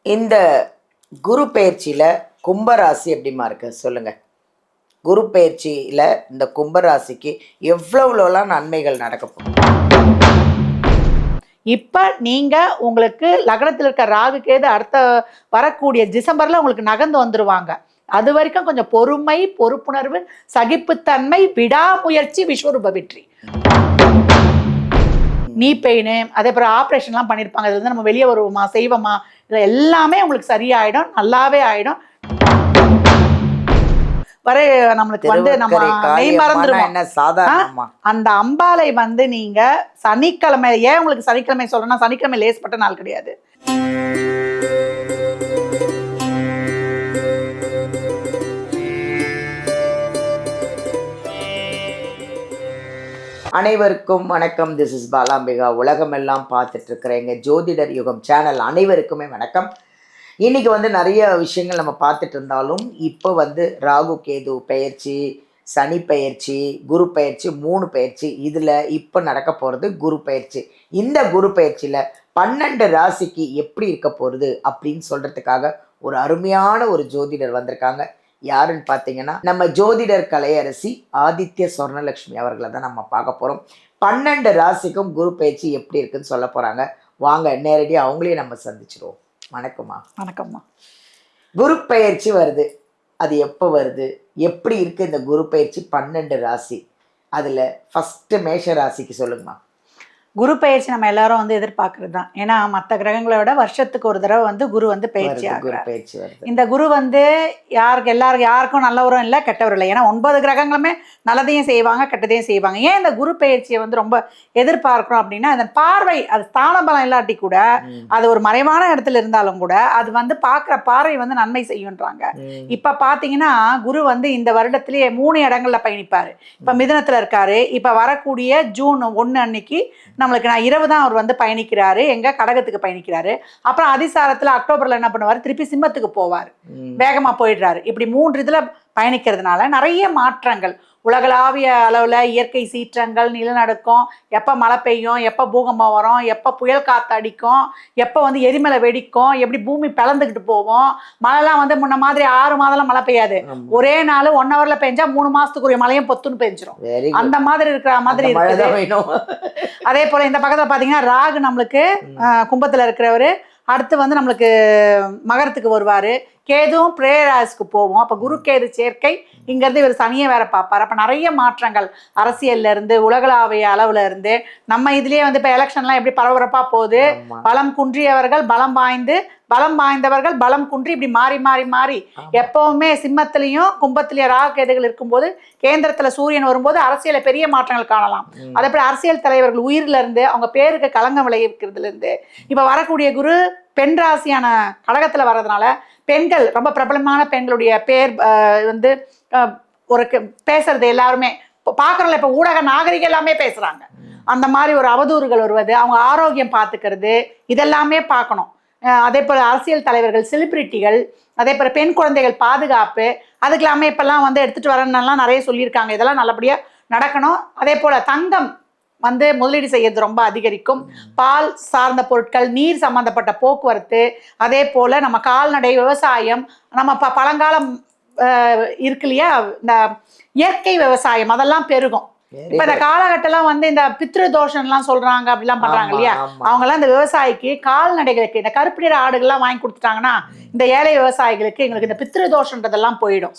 இந்த குரு பயிற்சியில் கும்பராசி எப்படிமா இருக்கு சொல்லுங்க. குரு பயிற்சியில் இந்த கும்பராசிக்கு எவ்வளவுலாம் நன்மைகள் நடக்க போகுது? இப்போ நீங்கள் உங்களுக்கு லக்னத்தில் இருக்க ராகு கேது அடுத்த வரக்கூடிய டிசம்பரில் உங்களுக்கு நகர்ந்து வந்துடுவாங்க. அது வரைக்கும் கொஞ்சம் பொறுமை, பொறுப்புணர்வு, சகிப்புத்தன்மை, விடாமுயற்சி, விஸ்வரூப வெற்றி. நீ பெயின், அதே போல் ஆப்ரேஷன்லாம் பண்ணியிருப்பாங்க. அது வந்து நம்ம வெளியே வருவோமா செய்வோமா, இதில் எல்லாமே உங்களுக்கு சரியாயிடும், நல்லாவே ஆயிடும். வரை நம்மளுக்கு வந்து நம்ம மெய் மறந்துடுவோம். அந்த அம்பாலை வந்து நீங்க சனிக்கிழமை, ஏன் உங்களுக்கு சனிக்கிழமை சொல்றேன்னா, சனிக்கிழமை லேஸ்பட்ட நாள் கிடையாது. அனைவருக்கும் வணக்கம். This is Balambika. உலகமெல்லாம் பார்த்துட்டு இருக்கிற எங்கள் ஜோதிடர் யுகம் சேனல் அனைவருக்குமே வணக்கம். இன்றைக்கி வந்து நிறைய விஷயங்கள் நம்ம பார்த்துட்டு இருந்தாலும் இப்போ வந்து ராகு கேது பயிற்சி, சனி பயிற்சி, குரு பயிற்சி, 3 பயிற்சி, இதில் இப்போ நடக்க போகிறது குரு பயிற்சி. இந்த குரு பயிற்சியில் 12 ராசிக்கு எப்படி இருக்க போகிறது அப்படின்னு சொல்கிறதுக்காக ஒரு அருமையான ஒரு ஜோதிடர் வந்திருக்காங்க. யாருன்னு பார்த்தீங்கன்னா நம்ம ஜோதிடர் கலையரசி ஆதித்ய சொர்ணலட்சுமி அவர்களை தான் நம்ம பார்க்க போகிறோம். 12 ராசிக்கும் குரு பயிற்சி எப்படி இருக்குன்னு சொல்ல போகிறாங்க. வாங்க நேரடியாக அவங்களையும் நம்ம சந்திச்சிருவோம். வணக்கம்மா. வணக்கம்மா. குரு பயிற்சி வருது, அது எப்போ வருது, எப்படி இருக்குது இந்த குரு பயிற்சி? 12 ராசி, அதில் ஃபஸ்ட்டு மேஷ ராசிக்கு சொல்லுங்கம்மா. குரு பயிற்சி நம்ம எல்லாரும் வந்து எதிர்பார்க்கறது தான். ஏன்னா மற்ற கிரகங்களை விட வருஷத்துக்கு ஒரு தடவை வந்து குரு வந்து பயிற்சி ஆகுறார். இந்த குரு வந்து யாருக்கும் நல்லவரும் இல்லை, கெட்டவரும் இல்லை. ஏன்னா 9 கிரகங்களுமே நல்லதையும் செய்வாங்க, கெட்டதையும் செய்வாங்க. ஏன் இந்த குரு பயிற்சியை வந்து ரொம்ப எதிர்பார்க்கிறோம் அப்படின்னா, அதன் பார்வை, அது ஸ்தான பலம் இல்லாட்டி கூட, அது ஒரு மறைவான இடத்துல இருந்தாலும் கூட அது வந்து பார்க்குற பார்வை வந்து நன்மை செய்யுன்றாங்க. இப்போ பார்த்தீங்கன்னா குரு வந்து இந்த வருடத்திலேயே 3 இடங்கள்ல பயணிப்பார். இப்போ மிதுனத்தில் இருக்காரு. இப்போ வரக்கூடிய ஜூன் 1 அன்னைக்கு நம்மளுக்கு இரவு தான் அவர் வந்து பயணிக்கிறாரு. எங்க கடகத்துக்கு பயணிக்கிறாரு. அப்புறம் அதிசாரத்தில் அக்டோபர்ல என்ன பண்ணுவார், திருப்பி சிம்மத்துக்கு போவார். வேகமா போயிடுறாரு. இப்படி 3 இதுல பயணிக்கிறதுனால நிறைய மாற்றங்கள், உலகளாவிய அளவில் இயற்கை சீற்றங்கள், நிலநடுக்கம், எப்போ மழை பெய்யும், எப்போ பூகம்பம் வரும், எப்போ புயல் காற்று அடிக்கும், எப்போ வந்து எரிமலை வெடிக்கும், எப்படி பூமி பிளந்துக்கிட்டு போவோம். மழைலாம் வந்து முன்ன மாதிரி 6 மாதம்லாம் மழை பெய்யாது. ஒரே நாள் 1 ஹவர்ல பெஞ்சா 3 மாசத்துக்குரிய மழையும் பொத்துன்னு பெஞ்சிரும். அந்த மாதிரி இருக்கிற மாதிரி இருக்கு. அதே போல இந்த பக்கத்துல பாத்தீங்கன்னா ராகு நம்மளுக்கு கும்பத்துல இருக்கிறவரு அடுத்து வந்து நம்மளுக்கு மகரத்துக்கு வருவாரு. கேதுவும் பிரேராஸ்க்கு போவோம். அப்போ குரு கேது சேர்க்கை, இங்கேருந்து இவர் சனியை வேற பார்ப்பார். அப்போ நிறைய மாற்றங்கள் அரசியல்ல இருந்து உலகளாவிய அளவுல இருந்து நம்ம இதுலயே வந்து இப்போ எலெக்ஷன்லாம் எப்படி பரபரப்பா போகுது. பலம் குன்றியவர்கள் பலம் வாய்ந்து, பலம் வாய்ந்தவர்கள் பலம் குன்றி, இப்படி மாறி மாறி மாறி எப்பவுமே சிம்மத்திலையும் கும்பத்திலையும் ராகு கேதுகள் இருக்கும்போது, கேந்திரத்துல சூரியன் வரும்போது அரசியல பெரிய மாற்றங்கள் காணலாம். அதே போல அரசியல் தலைவர்கள் உயிர்ல இருந்து, அவங்க பேருக்கு களங்கம் விளைவிக்கிறதுல இருந்து, இப்ப வரக்கூடிய குரு பெண் ராசியான கடகத்துல வர்றதுனால பெண்கள், ரொம்ப பிரபலமான பெண்களுடைய பேர் வந்து ஒரு பேசுறது எல்லாருமே பார்க்குறோம்ல. இப்போ ஊடக நாகரிகம் எல்லாமே பேசுறாங்க. அந்த மாதிரி ஒரு அவதூறுகள் வருவது, அவங்க ஆரோக்கியம் பார்த்துக்கிறது, இதெல்லாமே பார்க்கணும். அதே போல் அரசியல் தலைவர்கள், செலிபிரிட்டிகள், அதே போல் பெண் குழந்தைகள் பாதுகாப்பு, அதுக்கு எல்லாமே இப்பெல்லாம் வந்து எடுத்துகிட்டு வரணும்லாம் நிறைய சொல்லியிருக்காங்க. இதெல்லாம் நல்லபடியாக நடக்கணும். அதே போல் தங்கம் வந்து முதலீடு செய்யறது ரொம்ப அதிகரிக்கும். பால் சார்ந்த பொருட்கள், நீர் சம்பந்தப்பட்ட போக்குவரத்து, அதே போல நம்ம கால்நடை, விவசாயம், நம்ம பழங்காலம் இருக்கு இல்லையா, இந்த இயற்கை விவசாயம், அதெல்லாம் பெருகும். இப்ப இந்த காலகட்டம்லாம் வந்து இந்த பித்ரு தோஷம்லாம் சொல்றாங்க, அப்படிலாம் பண்றாங்க இல்லையா, அவங்கெல்லாம் இந்த விவசாயிக்கு, கால்நடைகளுக்கு இந்த கருப்பு நிற ஆடுகள்லாம் வாங்கி கொடுத்துட்டாங்கன்னா இந்த ஏழை விவசாயிகளுக்கு எங்களுக்கு இந்த பித்ரு தோஷன்றதெல்லாம் போயிடும்.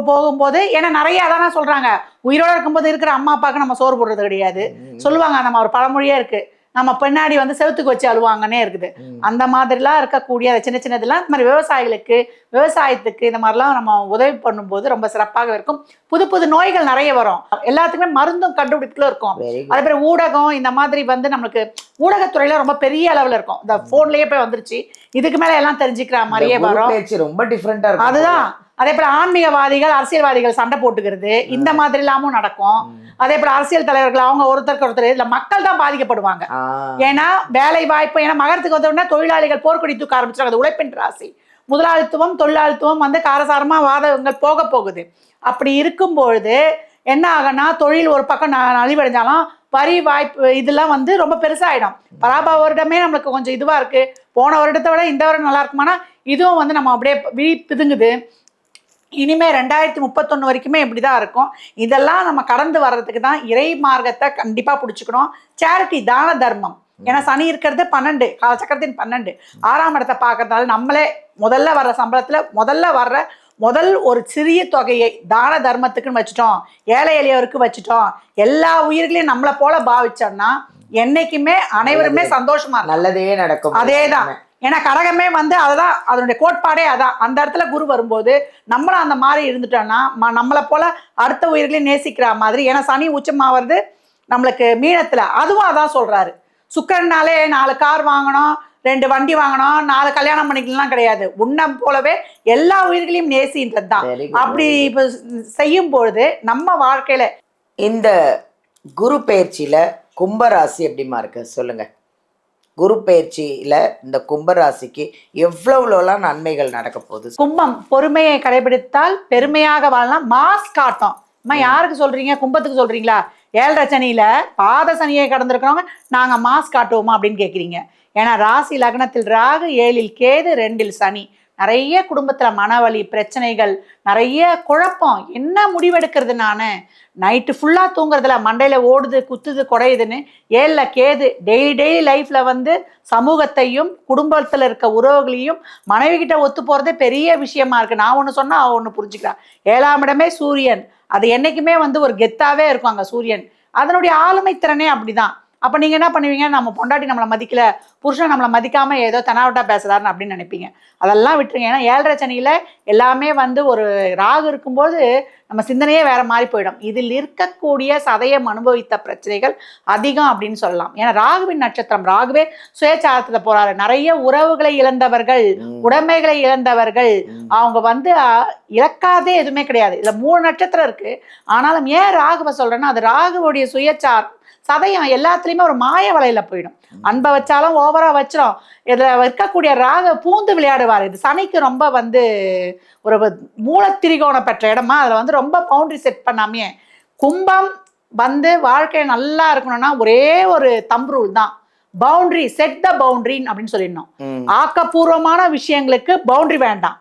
போகும்போது ஏன்னா நிறைய அதான சொல்றாங்க, உயிரோட இருக்கும்போது இருக்கிற அம்மா அப்பாவுக்கு நம்ம சோறு போடுறது கிடையாது சொல்லுவாங்க. நம்ம ஒரு பழமொழியே இருக்கு, நம்ம பின்னாடி வந்து செவுத்துக்கு வச்சு அழுவாங்கன்னே இருக்குது. அந்த மாதிரிலாம் இருக்கக்கூடிய சின்ன சின்னதெல்லாம் இந்த மாதிரி விவசாயிகளுக்கு, விவசாயத்துக்கு இந்த மாதிரிலாம் நம்ம உதவி பண்ணும்போது ரொம்ப சிறப்பாக இருக்கும். புது புது நோய்கள் நிறைய வரும். எல்லாத்துக்குமே மருந்தும் கண்டுபிடிப்புல இருக்கும். அதே மாதிரி ஊடகம், இந்த மாதிரி வந்து நம்மளுக்கு ஊடகத்துறையில ரொம்ப பெரிய அளவுல இருக்கும். இந்த போன்லயே போய் வந்துருச்சு, இதுக்கு மேல எல்லாம் தெரிஞ்சுக்கிற மாதிரியே வரும். ரொம்ப டிஃபரெண்டா இருக்கும். அதுதான். அதே போல ஆன்மீகவாதிகள், அரசியல்வாதிகள் சண்டை போட்டுக்கிறது, இந்த மாதிரி எல்லாமும் நடக்கும். அதே போல அரசியல் தலைவர்கள் அவங்க ஒருத்தருக்கு ஒருத்தர், இல்ல மக்கள் தான் பாதிக்கப்படுவாங்க. ஏன்னா வேலை வாய்ப்பு, ஏன்னா மகரத்துக்கு வந்தோடனே தொழிலாளிகள் போர்க்கொடி தூக்க ஆரம்பிச்சாங்க. உழைப்பின் ராசி, முதலாளித்துவம் தொழிலாளித்துவம் வந்து காரசாரமா வாதங்கள் போக போகுது. அப்படி இருக்கும்பொழுது என்ன ஆகுன்னா, தொழில் ஒரு பக்கம் நலிவடைஞ்சாலும் வரி வாய்ப்பு இதெல்லாம் வந்து ரொம்ப பெருசாகிடும். பராபவ வருடமே நம்மளுக்கு கொஞ்சம் இதுவாக இருக்குது, போன வருடத்தை விட இந்த வருடம் நல்லா இருக்குமானா இதுவும் வந்து நம்ம அப்படியே பிதுங்குது. இனிமே 2031 வரைக்குமே இப்படிதான் இருக்கும். இதெல்லாம் நம்ம கடந்து வர்றதுக்கு தான் இறை மார்க்கத்தை கண்டிப்பா பிடிச்சுக்கணும். சேரிட்டி, தான தர்மம். ஏன்னா சனி இருக்கிறது 12, காலச்சக்கரத்தின் 12, 6ஆம் இடத்தை பார்க்கறதால நம்மளே முதல்ல வர்ற சம்பளத்துல முதல் ஒரு சிறிய தொகையை தான தர்மத்துக்குன்னு வச்சுட்டோம், ஏழை எளியவருக்கு வச்சுட்டோம், எல்லா உயிர்களையும் நம்மளை போல பாவிச்சோம்னா என்னைக்குமே அனைவருமே சந்தோஷமா நல்லதே நடக்கும். அதேதான். ஏன்னா கடகமே வந்து அதுதான் அதனுடைய கோட்பாடே. அதான் அந்த இடத்துல குரு வரும்போது நம்மளும் அந்த மாதிரி இருந்துட்டோம்னா நம்மளை போல அடுத்த உயிர்களையும் நேசிக்கிற மாதிரி. ஏன்னா சனி உச்சமாவது நம்மளுக்கு மீனத்துல, அதுவும் அதான் சொல்றாரு. சுக்கரனாலே 4 கார் வாங்கணும், 2 வண்டி வாங்கணும், 4 கல்யாணம் பண்ணிக்கலாம் கிடையாது. உன்னம் போலவே எல்லா உயிர்களையும் நேசின்றது தான். அப்படி இப்ப செய்யும் பொழுது நம்ம வாழ்க்கையில இந்த குரு பயிற்சியில கும்பராசி எப்படிமா இருக்கு சொல்லுங்க. குரு பயிற்சியில இந்த கும்பராசிக்கு எவ்வளவுலாம் நன்மைகள் நடக்க போகுது? கும்பம் பொறுமையை கடைபிடித்தால் பெருமையாக வாழலாம். மாஸ் காட்டும். அம்மா யாருக்கு சொல்றீங்க? கும்பத்துக்கு சொல்றீங்களா? 7.5 சனியில பாத சனியை கடந்திருக்கிறவங்க நாங்க மாஸ் காட்டுவோமா அப்படின்னு கேட்குறீங்க. ஏன்னா ராசி லக்னத்தில் ராகு, 7ல் கேது, 2ல் சனி. நிறைய குடும்பத்துல மனவலி, பிரச்சனைகள், நிறைய குழப்பம். என்ன முடிவெடுக்கிறது? நான் நைட்டு ஃபுல்லா தூங்குறதுல மண்டையில ஓடுது, குத்துது, குடையுதுன்னு. 7ல் கேது டெய்லி லைஃப்ல வந்து சமூகத்தையும் குடும்பத்துல இருக்க உறவுகளையும் மனைவி கிட்ட ஒத்து போறதே பெரிய விஷயமா இருக்கு. நான் ஒண்ணு சொன்னா அவ ஒண்ணு புரிஞ்சுக்கிறான். 7ஆம் இடமே சூரியன், அது என்னைக்குமே வந்து ஒரு கெத்தாவே இருக்கும் அங்க சூரியன். அதனுடைய ஆளுமை திறனே அப்படிதான். அப்போ நீங்கள் என்ன பண்ணுவீங்க? நம்ம பொண்டாட்டி நம்மளை மதிக்கல, புருஷன் நம்மளை மதிக்காமல் ஏதோ தனாவட்டா பேசுகிறாருன்னு அப்படின்னு நினைப்பீங்க. அதெல்லாம் விட்டுருங்க. ஏன்னா 7.5 சனியில் எல்லாமே வந்து ஒரு ராகு இருக்கும்போது நம்ம சிந்தனையே வேற மாதிரி போயிடும். இதில் இருக்கக்கூடிய சதயம் அனுபவித்த பிரச்சனைகள் அதிகம் அப்படின்னு சொல்லலாம். ஏன்னா ராகுவின் நட்சத்திரம், ராகுவே சுயச்சாரத்தில் போறாரு. நிறைய உறவுகளை இழந்தவர்கள், உடைமைகளை இழந்தவர்கள், அவங்க வந்து இழக்காதே எதுவுமே கிடையாது. இதில் 3 நட்சத்திரம் இருக்கு. ஆனாலும் ஏன் ராகுவை சொல்றேன்னா, அது ராகுவோடைய சுயச்சாரம் சதயம் எல்லாத்துலேயுமே ஒரு மாய வலையில போயிடும். அன்பை வச்சாலும் ஓவரா வச்சிடும். இதில் இருக்கக்கூடிய ராக பூந்து விளையாடுவார். இது சனிக்கு ரொம்ப வந்து ஒரு மூலத்திரிகோணம் பெற்ற இடமா, அதில் வந்து ரொம்ப பவுண்டரி செட் பண்ணாமே. கும்பம் வந்து வாழ்க்கை நல்லா இருக்கணும்னா ஒரே ஒரு தம் ரூல் தான், பவுண்டரி செட் த பவுண்டரி அப்படின்னு சொல்லிடணும். ஆக்கப்பூர்வமான விஷயங்களுக்கு பவுண்டரி வேண்டாம்.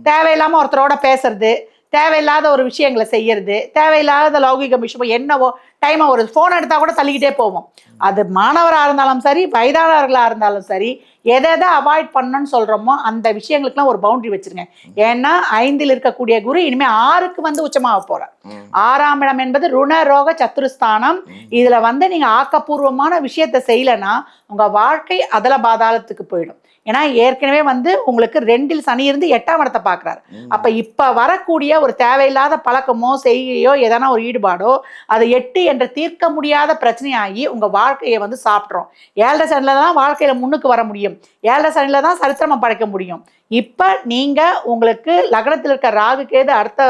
தேவையில்லாம ஒருத்தரோட பேசுறது, தேவையில்லாத ஒரு விஷயங்களை செய்யறது, தேவையில்லாத லௌகிக விஷயம் என்னவோ டைமை ஒரு ஃபோன் எடுத்தா கூட தள்ளிக்கிட்டே போவோம். அது மாணவராக இருந்தாலும் சரி, வயதானவர்களாக இருந்தாலும் சரி, எதை அவாய்ட் பண்ணணும்னு சொல்றோமோ அந்த விஷயங்களுக்குலாம் ஒரு பவுண்டரி வச்சிருங்க. ஏன்னா 5ல் இருக்கக்கூடிய குரு இனிமே 6க்கு வந்து உச்சமாக போறார். 6ஆம் இடம் என்பது ருண ரோக சத்துருஸ்தானம். இதுல வந்து நீங்க ஆக்கப்பூர்வமான விஷயத்த செய்யலைன்னா உங்க வாழ்க்கை அதல பாதாளத்துக்கு போயிடும். ஏன்னா ஏற்கனவே வந்து உங்களுக்கு 2ல் சனி இருந்து 8ஆம் இடத்தை பார்க்குறாரு. அப்போ இப்போ வரக்கூடிய ஒரு தேவையில்லாத பழக்கமோ செய்கையோ எதனா ஒரு ஈடுபாடோ அது 8 என்ற தீர்க்க முடியாத பிரச்சனையாகி உங்கள் வாழ்க்கையை வந்து சாப்பிட்றோம். 7.5 சனியில் தான் வாழ்க்கையில் முன்னுக்கு வர முடியும். 7.5 சனியில் தான் சரித்திரமாக படைக்க முடியும். இப்போ நீங்கள் உங்களுக்கு லக்னத்தில் இருக்க ராகு கேது அடுத்த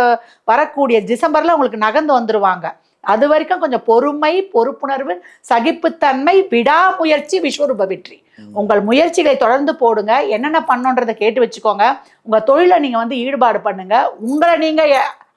வரக்கூடிய டிசம்பரில் உங்களுக்கு நகர்ந்து வந்துடுவாங்க. அது வரைக்கும் கொஞ்சம் பொறுமை, பொறுப்புணர்வு, சகிப்புத்தன்மை, விடாமுயற்சி, விஸ்வரூப வெற்றி. உங்கள் முயற்சிகளை தொடர்ந்து போடுங்க. என்னென்ன பண்ணணுன்றதை கேட்டு வச்சுக்கோங்க. உங்க தொழிலை நீங்க வந்து ஈடுபாடு பண்ணுங்க. உங்களை நீங்க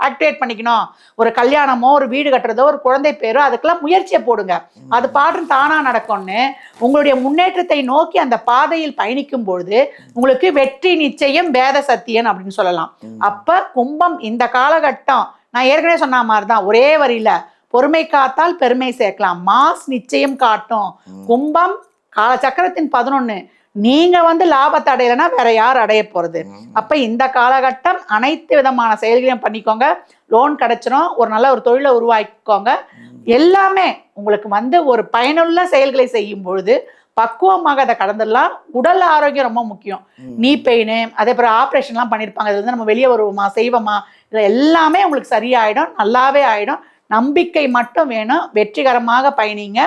ஆக்டிவேட் பண்ணிக்கணும். ஒரு கல்யாணமோ, ஒரு வீடு கட்டுறதோ, ஒரு குழந்தை பேரோ, அதுக்கெல்லாம் முயற்சியை போடுங்க. அது பாட்டு தானா நடக்கும்னு உங்களுடைய முன்னேற்றத்தை நோக்கி அந்த பாதையில் பயணிக்கும் பொழுது உங்களுக்கு வெற்றி நிச்சயம், வேத சத்தியன் அப்படின்னு சொல்லலாம். அப்ப கும்பம் இந்த காலகட்டம் நான் ஏற்கனவே சொன்ன மாதிரி தான், ஒரே வரியில பொறுமை காத்தால் பெருமை சேர்க்கலாம். மாஸ் நிச்சயம் காட்டும். கும்பம் காலச்சக்கரத்தின் 11. நீங்க வந்து லாபத்தை அடையலைன்னா வேற யார் அடைய போறது? அப்ப இந்த காலகட்டம் அனைத்து விதமான செயல்களையும் பண்ணிக்கோங்க. லோன் கிடைச்சிடும். ஒரு நல்ல ஒரு தொழிலை உருவாக்கிக்கோங்க. எல்லாமே உங்களுக்கு வந்து ஒரு பயனுள்ள செயல்களை செய்யும் பொழுது பக்குவமாக அதை கடந்துடலாம். உடல் ஆரோக்கியம் ரொம்ப முக்கியம். நீ பெயின், அதே போல் ஆப்ரேஷன்லாம் பண்ணியிருப்பாங்க. இது வந்து நம்ம வெளியே வருவோமா, செய்வோமா, இதில் எல்லாமே உங்களுக்கு சரியாயிடும், நல்லாவே ஆயிடும். நம்பிக்கை மட்டும் வேணும். வெற்றிகரமாக பயணிங்க.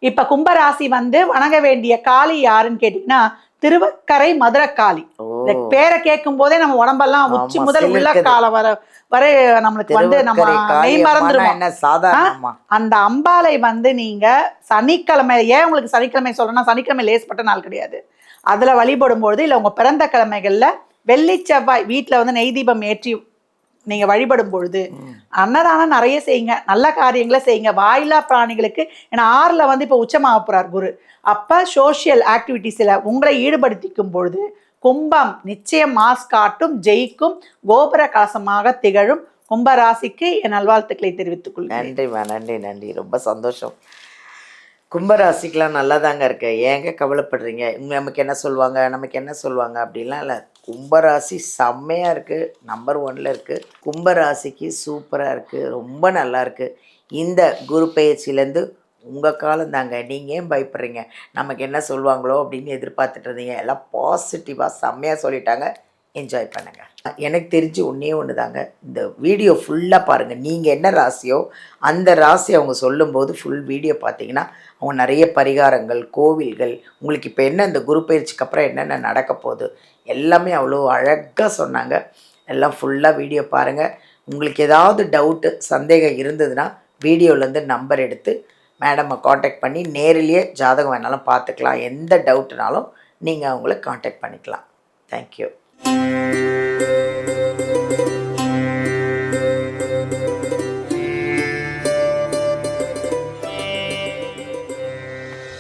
இப்ப கும்பராசி வந்து வணங்க வேண்டிய காளி யாருன்னு கேட்டீங்கன்னா திருவக்கரை மதுரை காளி. இந்த பேரை கேட்கும் போதே நம்ம உடம்பெல்லாம் உச்சி முதல் உள்ள காலம் வரை நம்மளுக்கு வந்து நம்ம மெய் மறந்துருவோம். அந்த அம்பாலை வந்து நீங்க சனிக்கிழமை, ஏன் உங்களுக்கு சனிக்கிழமை சொல்றேன்னா சனிக்கிழமை லேஸ்பட்ட நாள் கிடையாது. அதுல வழிபடும் பொழுது இல்ல உங்க பிறந்த கிழமைகள்ல வெள்ளி செவ்வாய் வீட்டுல வந்து நெய் தீபம் ஏற்றி நீங்க வழிபடும் பொழுது அன்னதானம் நிறைய செய்யுங்க, நல்ல காரியங்களை செய்யுங்க. வாயில்லா பிராணிகளுக்கு, ஏன்னா 6ல் வந்து இப்போ உச்சமாக போறார் குரு. அப்ப சோஷியல் ஆக்டிவிட்டிஸ்ல உங்களை ஈடுபடுத்திக்கும் பொழுது கும்பம் நிச்சயம் மாஸ் காட்டும், ஜெயிக்கும், கோபுர கலசமாக திகழும். கும்பராசிக்கு என் நல்வாழ்த்துக்களை தெரிவித்துக் கொள்கிறேன். நன்றிம்மா, நன்றி நன்றி, ரொம்ப சந்தோஷம். கும்பராசிக்கெலாம் நல்லா தாங்க இருக்கு, ஏங்க கவலைப்படுறீங்க? நமக்கு என்ன சொல்லுவாங்க, நமக்கு என்ன சொல்லுவாங்க அப்படின்லாம் இல்லை. கும்பராசி செம்மையாக இருக்குது, நம்பர் 1ல் இருக்குது. கும்பராசிக்கு சூப்பராக இருக்குது, ரொம்ப நல்லா இருக்குது. இந்த குரு பெயர்ச்சியிலேருந்து உங்கள் காலம் தாங்க. நீங்கள் ஏன் பயப்படுறீங்க? நமக்கு என்ன சொல்லுவாங்களோ அப்படின்னு எதிர்பார்த்துட்டு இருந்தீங்க, எல்லாம் பாசிட்டிவாக செம்மையாக சொல்லிட்டாங்க. என்ஜாய் பண்ணுங்கள். எனக்கு தெரிஞ்சு ஒன்று தாங்க, இந்த வீடியோ ஃபுல்லாக பாருங்கள். நீங்கள் என்ன ராசியோ அந்த ராசி அவங்க சொல்லும்போது ஃபுல் வீடியோ பார்த்தீங்கன்னா அவங்க நிறைய பரிகாரங்கள், கோவில்கள், உங்களுக்கு இப்போ என்ன இந்த குரு பயிற்சிக்கு அப்புறம் என்னென்ன நடக்க போகுது எல்லாமே அவ்வளோ அழகாக சொன்னாங்க. எல்லாம் ஃபுல்லாக வீடியோ பாருங்கள். உங்களுக்கு ஏதாவது டவுட்டு, சந்தேகம் இருந்ததுன்னா வீடியோலேருந்து நம்பர் எடுத்து மேடமை காண்டாக்ட் பண்ணி நேரிலேயே ஜாதகம் வேணாலும் பார்த்துக்கலாம். எந்த டவுட்னாலும் நீங்கள் அவங்கள காண்டாக்ட் பண்ணிக்கலாம். தேங்க்யூ.